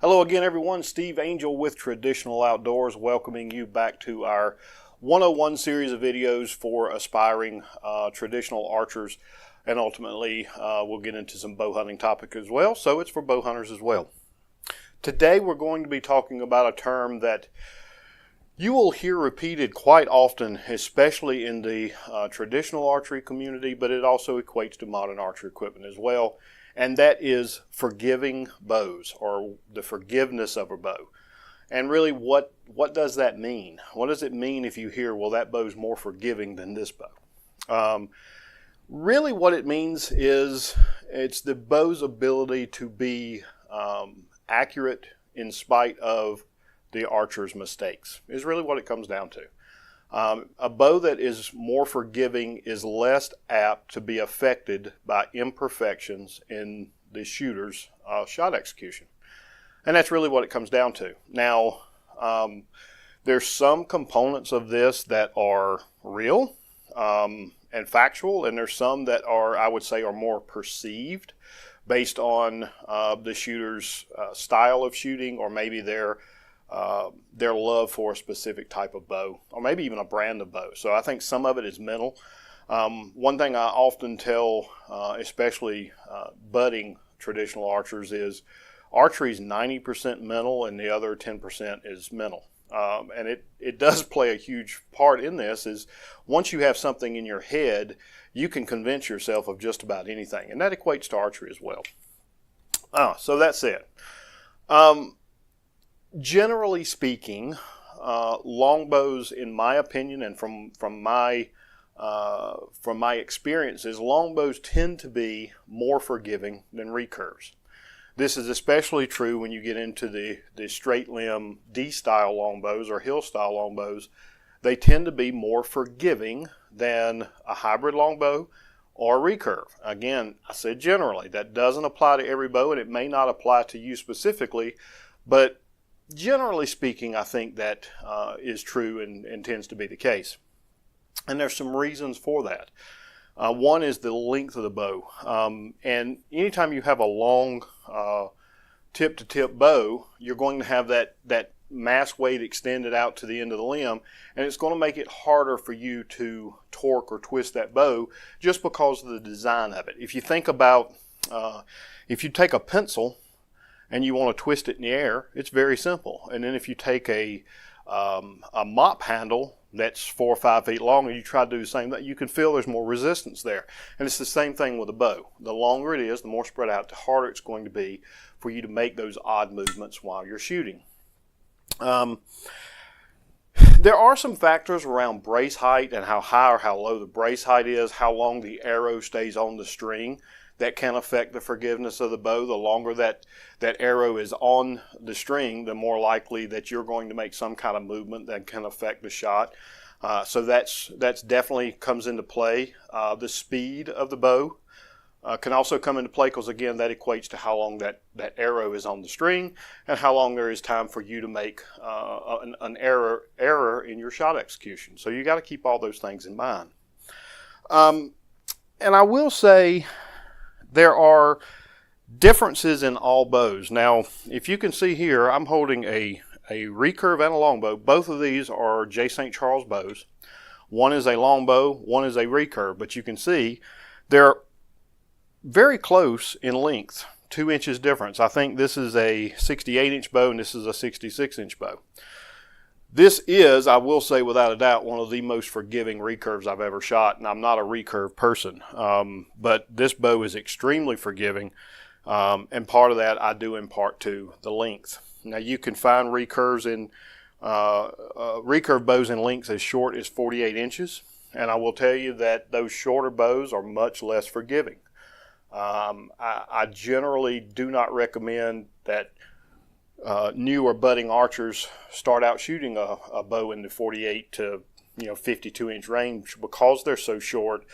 Hello again, everyone. Steve Angel with Traditional Outdoors, welcoming you back to our 101 series of videos for aspiring traditional archers, and ultimately we'll get into some bow hunting topic as well, so it's for bow hunters as well. Today we're going to be talking about a term that you will hear repeated quite often, especially in the traditional archery community, but it also equates to modern archery equipment as well. And that is forgiving bows, or the forgiveness of a bow. And really, what does that mean? What does it mean if you hear, well, that bow's more forgiving than this bow? Really what it means is it's the bow's ability to be accurate in spite of the archer's mistakes, is really what it comes down to. A bow that is more forgiving is less apt to be affected by imperfections in the shooter's shot execution. And that's really what it comes down to. Now, there's some components of this that are real and factual, and there's some that are, I would say, are more perceived based on the shooter's style of shooting, or maybe their love for a specific type of bow, or maybe even a brand of bow. So I think some of it is mental. One thing I often tell, especially budding traditional archers, is archery is 90% mental and the other 10% is mental. And it does play a huge part in this. Is once you have something in your head, you can convince yourself of just about anything. And that equates to archery as well. So that's it. Generally speaking, longbows, in my opinion, and from my experiences, longbows tend to be more forgiving than recurves. This is especially true when you get into the straight limb D-style longbows or hill-style longbows. They tend to be more forgiving than a hybrid longbow or a recurve. Again, I said generally. That doesn't apply to every bow, and it may not apply to you specifically, but generally speaking, I think that is true and tends to be the case. And there's some reasons for that. One is the length of the bow. And anytime you have a long tip-to-tip bow, you're going to have that mass weight extended out to the end of the limb, and it's going to make it harder for you to torque or twist that bow just because of the design of it. If you think about, if you take a pencil and you want to twist it in the air, it's very simple. And then if you take a mop handle that's 4 or 5 feet long and you try to do the same thing, you can feel there's more resistance there. And it's the same thing with a bow. The longer it is, the more spread out, the harder it's going to be for you to make those odd movements while you're shooting. There are some factors around brace height and how high or how low the brace height is, how long the arrow stays on the string, that can affect the forgiveness of the bow. The longer that arrow is on the string, the more likely that you're going to make some kind of movement that can affect the shot. So that's definitely comes into play. The speed of the bow can also come into play, because again, that equates to how long that arrow is on the string and how long there is time for you to make an error in your shot execution. So you got to keep all those things in mind. And I will say, there are differences in all bows. Now, if you can see here, I'm holding a recurve and a longbow. Both of these are J. St. Charles bows. One is a longbow, one is a recurve, but you can see they're very close in length, 2 inches difference. I think this is a 68-inch bow and this is a 66-inch bow. This is, I will say without a doubt, one of the most forgiving recurves I've ever shot, and I'm not a recurve person, but this bow is extremely forgiving, and part of that I do impart to the length. Now you can find recurve bows in lengths as short as 48 inches, and I will tell you that those shorter bows are much less forgiving. I generally do not recommend that new or budding archers start out shooting a bow in the 48 to 52 inch range, because they're so short.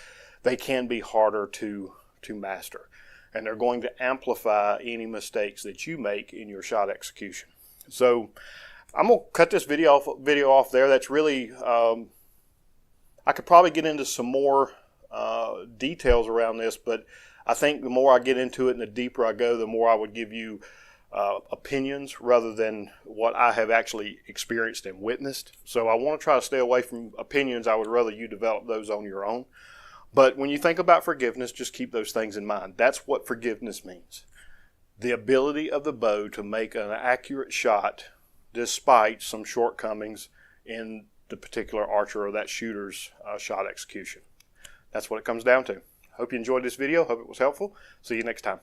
They can be harder to master, and they're going to amplify any mistakes that you make in your shot execution. So I'm gonna cut this video off there. That's really I could probably get into some more details around this, but I think the more I get into it and the deeper I go, the more I would give you opinions rather than what I have actually experienced and witnessed. So I want to try to stay away from opinions. I would rather you develop those on your own. But when you think about forgiveness, just keep those things in mind. That's what forgiveness means. The ability of the bow to make an accurate shot despite some shortcomings in the particular archer or that shooter's shot execution. That's what it comes down to. Hope you enjoyed this video. Hope it was helpful. See you next time.